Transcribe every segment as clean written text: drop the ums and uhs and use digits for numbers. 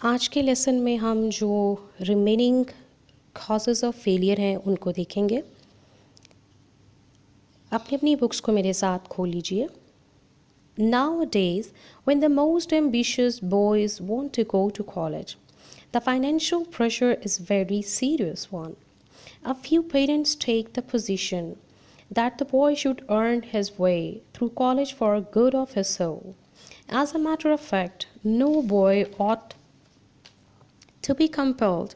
आज के लेसन में हम जो रिमेनिंग कॉजेज़ ऑफ फेलियर हैं उनको देखेंगे। अपनी अपनी बुक्स को मेरे साथ खोल लीजिए। Nowadays, when the most ambitious boys want to go to college, the financial pressure is very serious one. A few parents take the position that the boy should earn his way through college for good of his soul. As a matter of fact, no boy ought to be compelled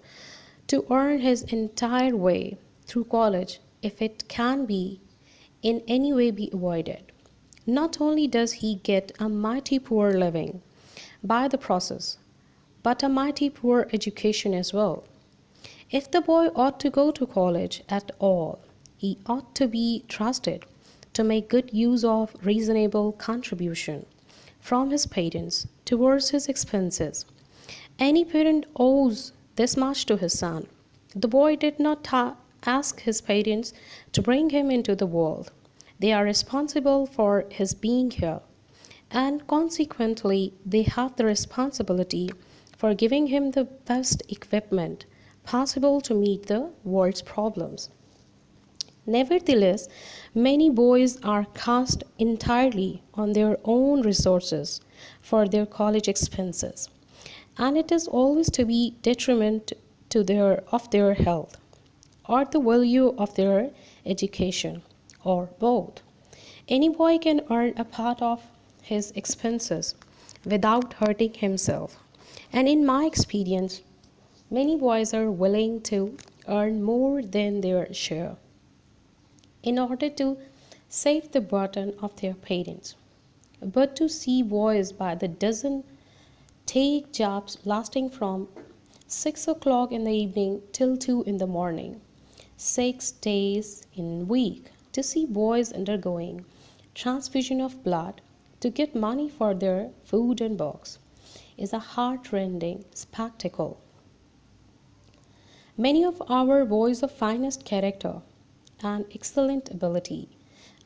to earn his entire way through college if it can be in any way be avoided. Not only does he get a mighty poor living by the process, but a mighty poor education as well. If the boy ought to go to college at all, he ought to be trusted to make good use of reasonable contribution from his parents towards his expenses. Any parent owes this much to his son. The boy did not ask his parents to bring him into the world. They are responsible for his being here, and consequently, they have the responsibility for giving him the best equipment possible to meet the world's problems. Nevertheless, many boys are cast entirely on their own resources for their college expenses, and it is always to be detriment to their health or the value of their education, or both. Any boy can earn a part of his expenses without hurting himself, and in my experience, many boys are willing to earn more than their share in order to save the burden of their parents. But to see boys by the dozen take jobs lasting from 6 o'clock in the evening till 2 in the morning, 6 days in a week, to see boys undergoing transfusion of blood to get money for their food and books is a heart-rending spectacle. Many of our boys of finest character and excellent ability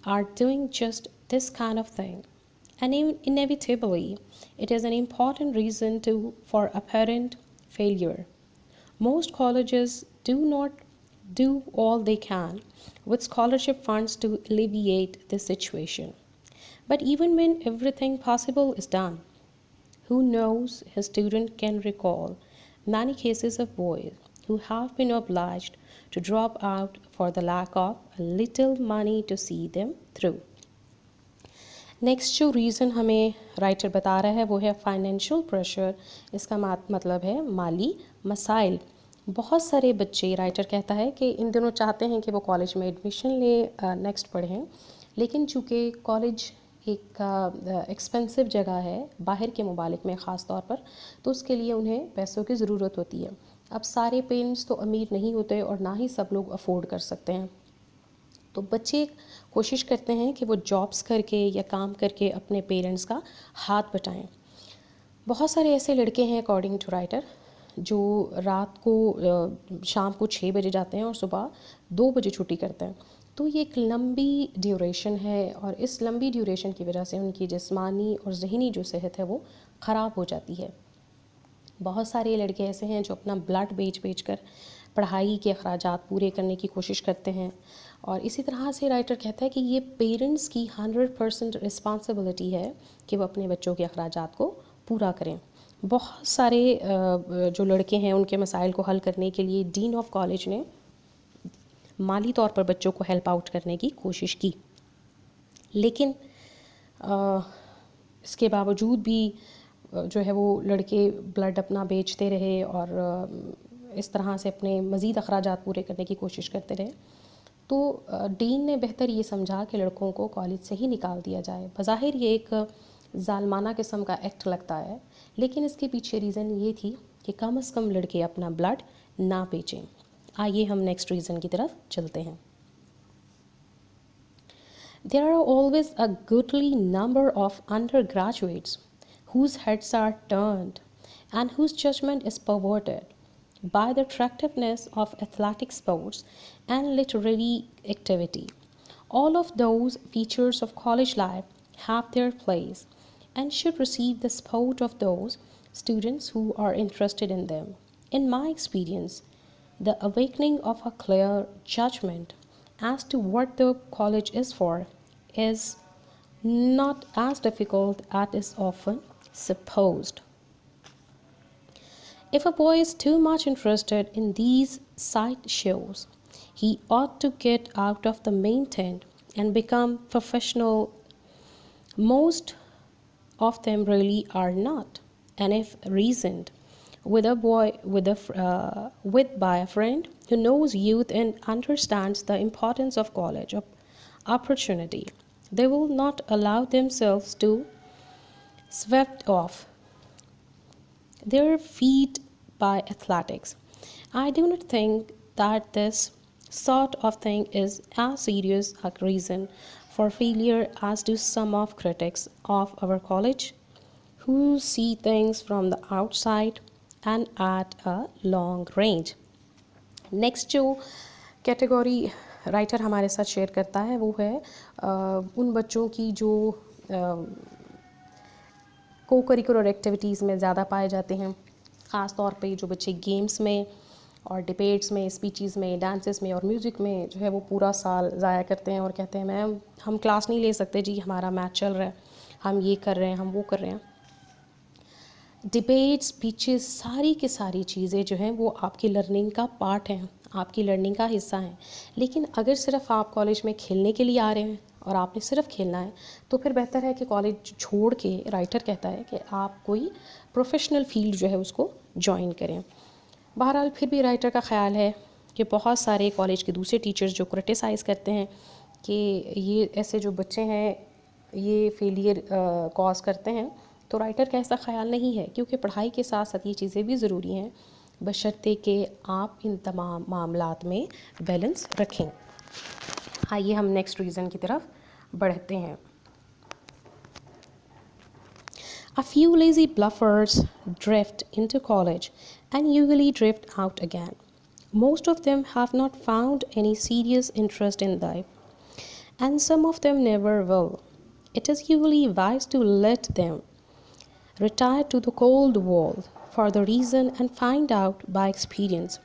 are doing just this kind of thing, and inevitably it is an important reason for apparent failure. Most colleges do not do all they can with scholarship funds to alleviate this situation. But even when everything possible is done, who knows, a student can recall many cases of boys who have been obliged to drop out for the lack of a little money to see them through. Next जो reason हमें writer बता रहा है वो है financial pressure. इसका मतलब है माली मसाइल। बहुत सारे बच्चे, राइटर कहता है कि इन दिनों चाहते हैं कि वो कॉलेज में एडमिशन ले, नेक्स्ट पढ़ें, लेकिन चूँकि कॉलेज एक एक्सपेंसिव जगह है बाहर के मुबालिक में ख़ास तौर पर, तो उसके लिए उन्हें पैसों की ज़रूरत होती है। अब सारे पेरेंट्स तो अमीर नहीं होते और ना ही सब लोग अफोर्ड कर सकते हैं, तो बच्चे कोशिश करते हैं कि वो जॉब्स करके या काम करके अपने पेरेंट्स का हाथ बटाएं। बहुत सारे ऐसे लड़के हैं अकॉर्डिंग टू राइटर जो रात को शाम को 6 बजे जाते हैं और सुबह 2 बजे छुट्टी करते हैं। तो ये एक लंबी ड्यूरेशन है और इस लंबी ड्यूरेशन की वजह से उनकी जिस्मानी और ज़हनी जो सेहत है वो ख़राब हो जाती है। बहुत सारे लड़के ऐसे हैं जो अपना ब्लड बेच कर पढ़ाई के अखराजात पूरे करने की कोशिश करते हैं, और इसी तरह से राइटर कहता है कि ये पेरेंट्स की 100% रिस्पॉन्सिबिलिटी है कि वो अपने बच्चों के अखराजात को पूरा करें। बहुत सारे जो लड़के हैं उनके मसाइल को हल करने के लिए डीन ऑफ कॉलेज ने माली तौर पर बच्चों को हेल्प आउट करने की कोशिश की, लेकिन इसके बावजूद भी जो है वो लड़के ब्लड अपना बेचते रहे और इस तरह से अपने मज़ीद अखराजात पूरे करने की कोशिश करते रहे। तो डीन ने बेहतर ये समझा कि लड़कों को कॉलेज से ही निकाल दिया जाए। बज़ाहिर ये एक जालमाना किस्म का एक्ट लगता है, लेकिन इसके पीछे रीज़न ये थी कि कम से कम लड़के अपना ब्लड ना बेचें। आइए हम नेक्स्ट रीज़न की तरफ चलते हैं। There are always a goodly number of undergraduates whose heads are turned and whose judgment is perverted by the attractiveness of athletic sports and literary activity. All of those features of college life have their place, and should receive the support of those students who are interested in them. In my experience, the awakening of a clear judgment as to what the college is for is not as difficult as is often supposed. If a boy is too much interested in these side shows, he ought to get out of the main tent and become professional. Most of them really are not, and if reasoned with a boy with by a friend who knows youth and understands the importance of college opportunity, they will not allow themselves to swept off their feet by athletics. I do not think that this sort of thing is as serious a reason for failure as do some of critics of our college who see things from the outside and at a long range. Next जो category writer हमारे साथ share करता है वो है उन बच्चों की जो को करिकुलर एक्टिविटीज़ में ज़्यादा पाए जाते हैं, ख़ास तौर पे जो बच्चे गेम्स में और डिबेट्स में, स्पीचेस में, डांसेस में और म्यूज़िक में जो है वो पूरा साल ज़ाया करते हैं और कहते हैं मैम हम क्लास नहीं ले सकते जी, हमारा मैच चल रहा है, हम ये कर रहे हैं, हम वो कर रहे हैं। डिबेट्स, स्पीचेस, सारी की सारी चीज़ें जो हैं वो आपकी लर्निंग का पार्ट हैं, आपकी लर्निंग का हिस्सा हैं। लेकिन अगर सिर्फ आप कॉलेज में खेलने के लिए आ रहे हैं और आपने सिर्फ खेलना है तो फिर बेहतर है कि कॉलेज छोड़ के, राइटर कहता है कि आप कोई प्रोफेशनल फील्ड जो है उसको ज्वाइन करें। बहरहाल फिर भी राइटर का ख़्याल है कि बहुत सारे कॉलेज के दूसरे टीचर्स जो क्रिटिसाइज़ करते हैं कि ये ऐसे जो बच्चे हैं ये फेलियर कॉज करते हैं, तो राइटर का ऐसा ख्याल नहीं है, क्योंकि पढ़ाई के साथ साथ ये चीज़ें भी ज़रूरी हैं बशर्ते कि आप इन तमाम मामलात में बैलेंस रखें। आइए हम नेक्स्ट रीज़न की तरफ बढ़ते हैं। A few lazy bluffers drift into college and usually drift out again. Most of them have not found any serious interest in life, and some of them never will. It is usually wise to let them retire to the cold world for the reason and find out by experience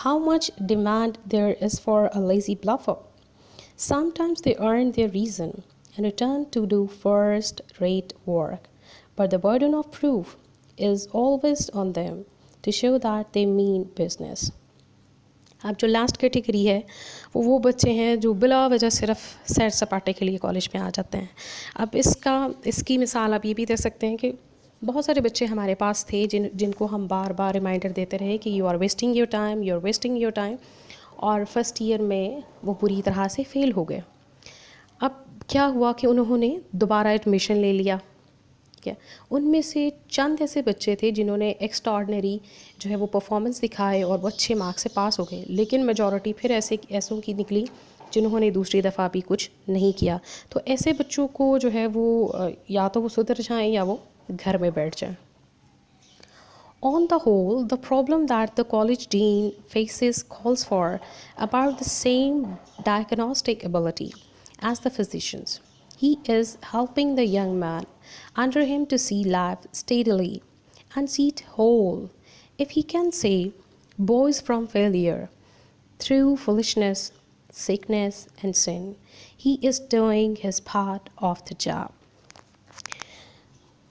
how much demand there is for a lazy bluffer. Sometimes they earn their reason and return to do first-rate work, but the burden of proof is always on them to show that they mean business. अब जो last category है वो बच्चे हैं जो बिला वजह सिर्फ सैर सपाटे के लिए कॉलेज में आ जाते हैं। अब इसकी मिसाल आप ये भी दे सकते हैं कि बहुत सारे बच्चे हमारे पास थे जिनको हम बार बार रिमाइंडर देते रहे कि you are wasting your time, you are wasting your time, और फर्स्ट ईयर में वो बुरी तरह से फ़ेल हो गए। अब क्या हुआ कि उन्होंने दोबारा एडमिशन ले लिया। क्या उनमें से चंद ऐसे बच्चे थे जिन्होंने एक्स्ट्राऑर्डिनरी जो है वो परफॉर्मेंस दिखाए और वो अच्छे मार्क्स से पास हो गए, लेकिन मेजॉरिटी फिर ऐसों की निकली जिन्होंने दूसरी दफ़ा भी कुछ नहीं किया। तो ऐसे बच्चों को जो है वो या तो वो सुधर जाएं या वो घर में बैठ जाएं। On the whole, the problem that the college dean faces calls for about the same diagnostic ability as the physicians. He is helping the young man under him to see life steadily and see it whole. If he can save boys from failure through foolishness, sickness, and sin, he is doing his part of the job.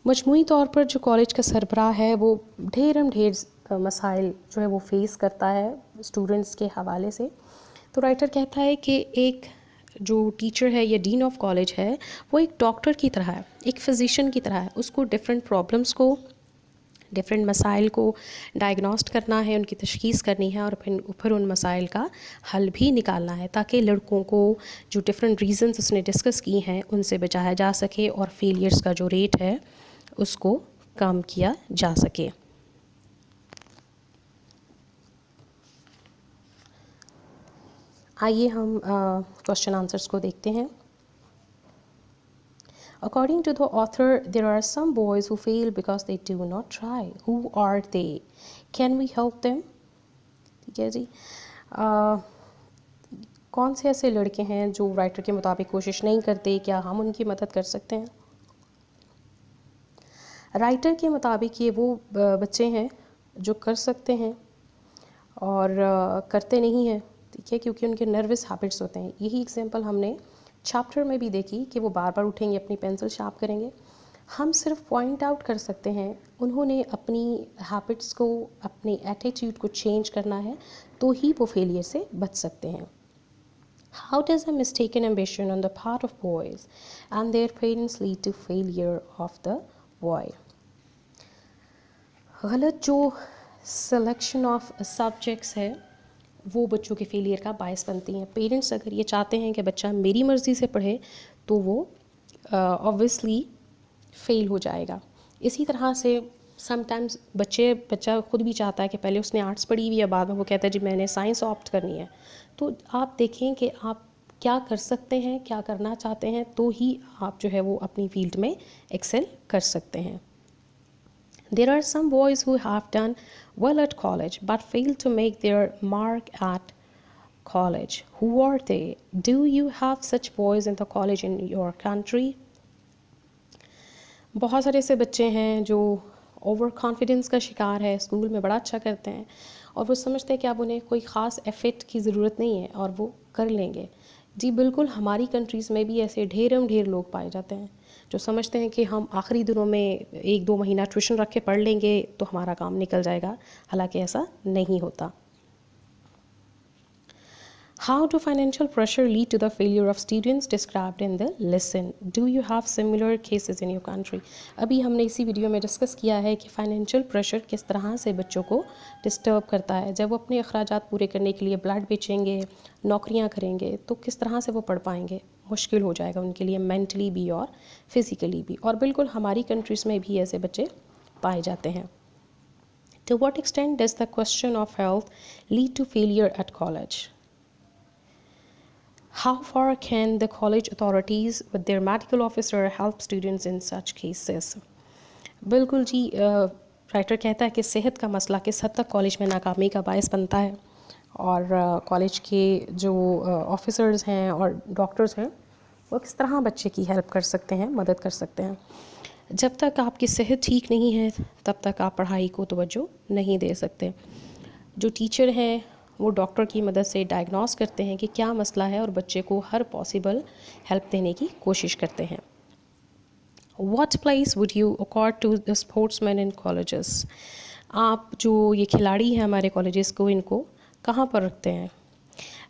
मजमूई तौर पर जो college का सरबराह है वो ढेर मसाइल जो है वो फेस करता है स्टूडेंट्स के हवाले से। तो राइटर कहता है कि एक जो टीचर है या डीन ऑफ कॉलेज है वो एक डॉक्टर की तरह है, एक फिजिशियन की तरह है। उसको डिफरेंट प्रॉब्लम्स को, डिफरेंट मसाइल को डायग्नोस्ट करना है, उनकी तशख़ीस करनी है और फिर उन मसाइल का हल भी निकालना है, ताकि लड़कों को जो डिफरेंट रीज़न्स उसने डिस्कस की हैं उनसे बचाया जा सके और फेलियर्स का जो रेट है उसको कम किया जा सके। आइए हम क्वेश्चन आंसर्स को देखते हैं। According to the author, there are some boys who fail because they do not try. Who are they? Can we help them? ठीक है जी। कौन से ऐसे लड़के हैं जो राइटर के मुताबिक कोशिश नहीं करते, क्या हम उनकी मदद कर सकते हैं? राइटर के मुताबिक ये वो बच्चे हैं जो कर सकते हैं और करते नहीं हैं, ठीक है, क्योंकि उनके नर्वस हैबिट्स होते हैं। यही एग्जांपल हमने चैप्टर में भी देखी कि वो बार बार उठेंगे, अपनी पेंसिल शार्प करेंगे। हम सिर्फ पॉइंट आउट कर सकते हैं, उन्होंने अपनी हैबिट्स को, अपने एटीट्यूड को चेंज करना है, तो ही वो फेलियर से बच सकते हैं। How does a mistaken ambition on the part of boys and their parents lead to failure of the boy? गलत जो सिलेक्शन ऑफ सब्जेक्ट्स है वो बच्चों के फेलियर का बायस बनती हैं। पेरेंट्स अगर ये चाहते हैं कि बच्चा मेरी मर्ज़ी से पढ़े तो वो ऑब्वियसली फेल हो जाएगा। इसी तरह से समटाइम्स बच्चा खुद भी चाहता है कि पहले उसने आर्ट्स पढ़ी हुई है, बाद में वो कहता है जी मैंने साइंस ऑप्ट करनी है। तो आप देखें कि आप क्या कर सकते हैं, क्या करना चाहते हैं, तो ही आप जो है वो अपनी फील्ड में एक्सेल कर सकते हैं। There are some boys who have done well at college but failed to make their mark at college. Who are they? Do you have such boys in the college in your country? बहुत सारे ऐसे बच्चे हैं जो over confidence का शिकार है, school में बड़ा अच्छा करते हैं और वो समझते हैं कि अब उन्हें कोई ख़ास एफर्ट की ज़रूरत नहीं है और वो कर लेंगे। जी बिल्कुल, हमारी कंट्रीज़ में भी ऐसे ढेर लोग पाए जाते हैं जो समझते हैं कि हम आखिरी दिनों में 1-2 महीना ट्यूशन रख के पढ़ लेंगे तो हमारा काम निकल जाएगा, हालांकि ऐसा नहीं होता। How do financial pressure lead to the failure of students described in the lesson? Do you have similar cases in your country? अभी हमने इसी वीडियो में डिस्कस किया है कि फाइनेंशियल प्रेशर किस तरह से बच्चों को डिस्टर्ब करता है। जब वो अपने अखराजात पूरे करने के लिए ब्लड बेचेंगे, नौकरियां करेंगे, तो किस तरह से वो पढ़ पाएंगे, मुश्किल हो जाएगा उनके लिए, मेंटली भी और फिज़िकली भी। और बिल्कुल हमारी कंट्रीज़ में भी ऐसे बच्चे पाए जाते हैं। To what extent does the question of health lead to failure at college? How far can the college authorities with their medical officer help students in such cases? बिल्कुल जी, राइटर कहता है कि सेहत का मसला किस हद तक कॉलेज में नाकामी का बायस बनता है और कॉलेज के जो ऑफिसर्स हैं और डॉक्टर्स हैं वो किस तरह बच्चे की हेल्प कर सकते हैं, मदद कर सकते हैं। जब तक आपकी सेहत ठीक नहीं है तब तक आप पढ़ाई को तवज्जो नहीं दे सकते। जो टीचर हैं वो डॉक्टर की मदद से डायग्नोस करते हैं कि क्या मसला है और बच्चे को हर पॉसिबल हेल्प देने की कोशिश करते हैं। What place would you accord to the sportsmen in colleges? आप जो ये खिलाड़ी हैं हमारे कॉलेजेस को, इनको कहाँ पर रखते हैं?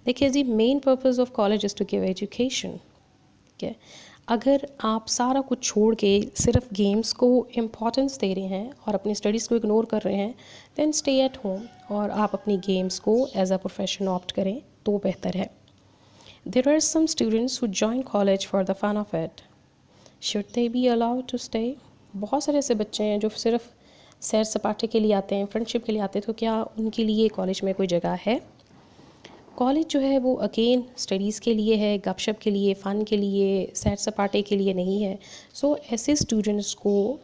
देखिए जी, main purpose of college is to give education. ठीक है, अगर आप सारा कुछ छोड़ के सिर्फ गेम्स को इम्पॉर्टेंस दे रहे हैं और अपनी स्टडीज़ को इग्नोर कर रहे हैं, देन स्टे एट होम और आप अपनी गेम्स को एज अ प्रोफेशन ऑप्ट करें तो बेहतर है। There are some students who join college for the fun of it, should they be allowed to stay? बहुत सारे ऐसे बच्चे हैं जो सिर्फ सैर सपाटे के लिए आते हैं, फ्रेंडशिप के लिए आते हैं, तो क्या उनके लिए कॉलेज में कोई जगह है? कॉलेज जो है वो अगेन स्टडीज़ के लिए है, गपशप के लिए, फ़न के लिए, सैर सपाटे के लिए नहीं है। सो ऐसे स्टूडेंट्स को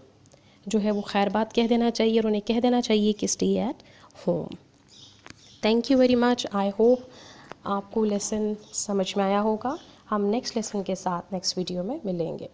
जो है वो खैर बात कह देना चाहिए और उन्हें कह देना चाहिए कि stay at home. Thank you very much. I hope आपको लेसन समझ में आया होगा। हम नेक्स्ट लेसन के साथ नेक्स्ट वीडियो में मिलेंगे।